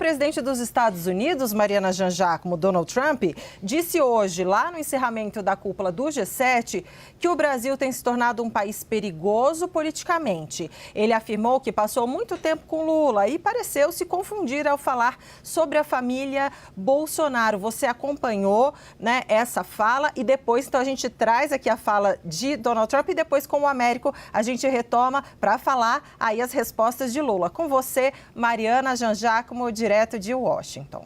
presidente dos Estados Unidos, Mariana Jean-Jacques, Donald Trump, disse hoje, lá no encerramento da cúpula do G7, que o Brasil tem se tornado um país perigoso politicamente. Ele afirmou que passou muito tempo com Lula e pareceu se confundir ao falar sobre a família Bolsonaro. Você acompanhou, né, essa fala e depois, então, a gente traz aqui a fala de Donald Trump e depois, com o Américo, a gente retoma para falar aí as respostas de Lula. Com você, Mariana Jean-Jacques, direto de Washington.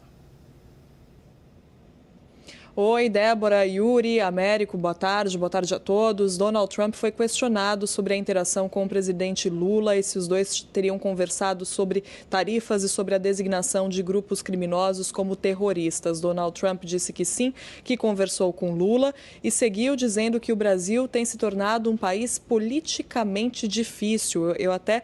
Oi, Débora, Yuri, Américo, boa tarde a todos. Donald Trump foi questionado sobre a interação com o presidente Lula e se os dois teriam conversado sobre tarifas e sobre a designação de grupos criminosos como terroristas. Donald Trump disse que sim, que conversou com Lula e seguiu dizendo que o Brasil tem se tornado um país politicamente difícil. Eu até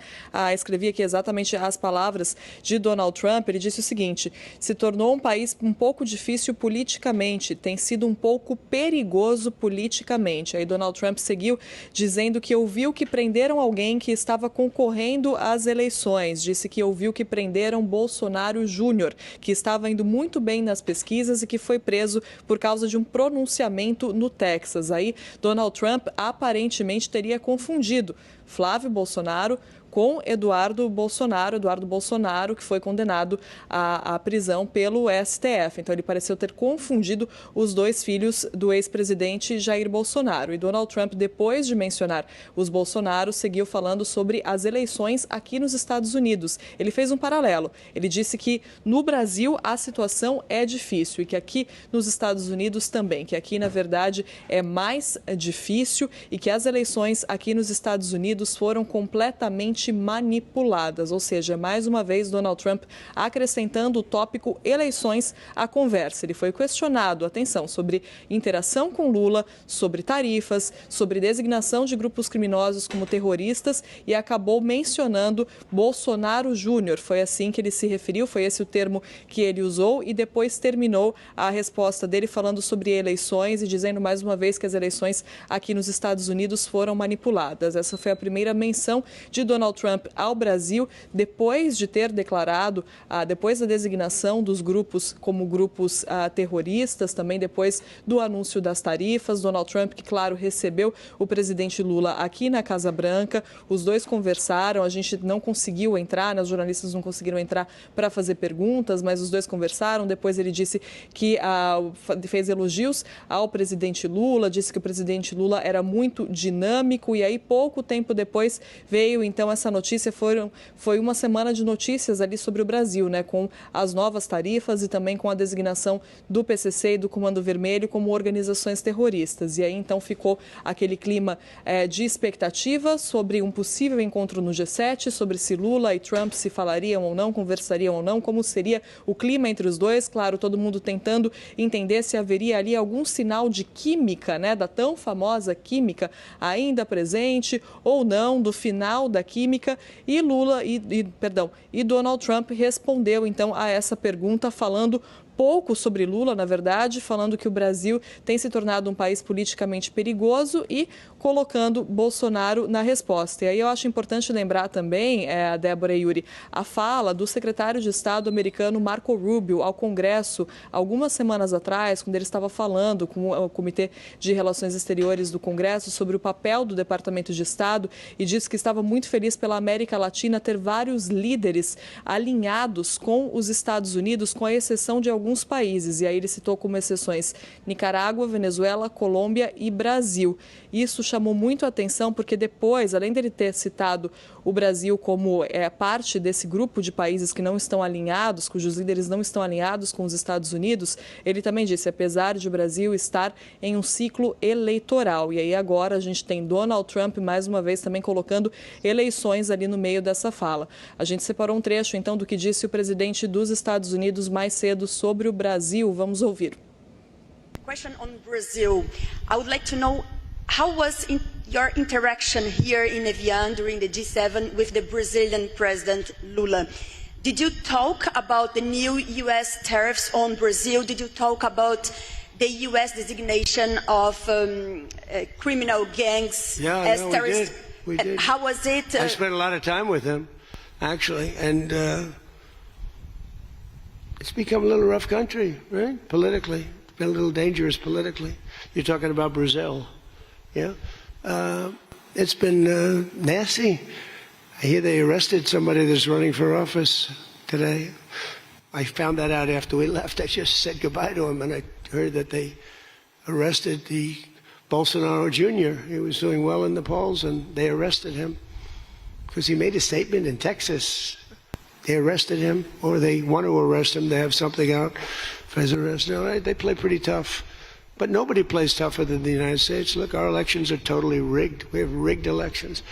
escrevi aqui exatamente as palavras de Donald Trump. Ele disse o seguinte: se tornou um país um pouco difícil politicamente, tem sido um pouco perigoso politicamente. Aí Donald Trump seguiu dizendo que ouviu que prenderam alguém que estava concorrendo às eleições. Disse que ouviu que prenderam Bolsonaro Júnior, que estava indo muito bem nas pesquisas e que foi preso por causa de um pronunciamento no Texas. Aí Donald Trump aparentemente teria confundido Flávio Bolsonaro com Eduardo Bolsonaro, que foi condenado à prisão pelo STF. Então, ele pareceu ter confundido os dois filhos do ex-presidente Jair Bolsonaro. E Donald Trump, depois de mencionar os Bolsonaro, seguiu falando sobre as eleições aqui nos Estados Unidos. Ele fez um paralelo. Ele disse que no Brasil a situação é difícil e que aqui nos Estados Unidos também, que aqui, na verdade, é mais difícil e que as eleições aqui nos Estados Unidos foram completamente manipuladas, ou seja, mais uma vez Donald Trump acrescentando o tópico eleições à conversa. Ele foi questionado, atenção, sobre interação com Lula, sobre tarifas, sobre designação de grupos criminosos como terroristas e acabou mencionando Bolsonaro Júnior. Foi assim que ele se referiu, foi esse o termo que ele usou e depois terminou a resposta dele falando sobre eleições e dizendo mais uma vez que as eleições aqui nos Estados Unidos foram manipuladas. Essa foi a primeira menção de Donald Trump ao Brasil, depois de ter declarado, depois da designação dos grupos como grupos terroristas, também depois do anúncio das tarifas. Donald Trump, que, claro, recebeu o presidente Lula aqui na Casa Branca. Os dois conversaram, a gente não conseguiu entrar, né, os jornalistas não conseguiram entrar para fazer perguntas, mas os dois conversaram. Depois ele disse que fez elogios ao presidente Lula, disse que o presidente Lula era muito dinâmico e aí pouco tempo depois veio então essa notícia. Foi uma semana de notícias ali sobre o Brasil, né, com as novas tarifas e também com a designação do PCC e do Comando Vermelho como organizações terroristas. E aí então ficou aquele clima de expectativa sobre um possível encontro no G7, sobre se Lula e Trump se falariam ou não, conversariam ou não, como seria o clima entre os dois. Claro, todo mundo tentando entender se haveria ali algum sinal de química, né, da tão famosa química ainda presente ou não, do final da química. E Donald Trump respondeu então a essa pergunta falando pouco sobre Lula, na verdade, falando que o Brasil tem se tornado um país politicamente perigoso e colocando Bolsonaro na resposta. E aí eu acho importante lembrar também, Débora e Yuri, a fala do secretário de Estado americano Marco Rubio ao Congresso algumas semanas atrás, quando ele estava falando com o Comitê de Relações Exteriores do Congresso sobre o papel do Departamento de Estado e disse que estava muito feliz pela América Latina ter vários líderes alinhados com os Estados Unidos, com a exceção de alguns países, e aí ele citou como exceções Nicarágua, Venezuela, Colômbia e Brasil. Isso chamou muito a atenção porque depois, além dele ter citado o Brasil como parte desse grupo de países que não estão alinhados, cujos líderes não estão alinhados com os Estados Unidos, ele também disse, apesar de o Brasil estar em um ciclo eleitoral. E aí agora a gente tem Donald Trump, mais uma vez, também colocando eleições ali no meio dessa fala. A gente separou um trecho, então, do que disse o presidente dos Estados Unidos mais cedo sobre o Brasil. Vamos ouvir. Question on Brazil. I would like to know how was your interaction here in Evian during the G7 with the Brazilian President Lula? Did you talk about the new U.S. tariffs on Brazil? Did you talk about the U.S. designation of criminal gangs as terrorists? We did. How was it? I spent a lot of time with him, actually, and It's become a little rough country, right? Politically. It's been a little dangerous politically. You're talking about Brazil, yeah? It's been nasty. I hear they arrested somebody that's running for office today. I found that out after we left. I just said goodbye to him, and I heard that they arrested the Bolsonaro Jr. He was doing well in the polls, and they arrested him because he made a statement in Texas. They arrested him, or they want to arrest him. They have something out for his arrest. No, they play pretty tough. But nobody plays tougher than the United States. Look, our elections are totally rigged. We have rigged elections.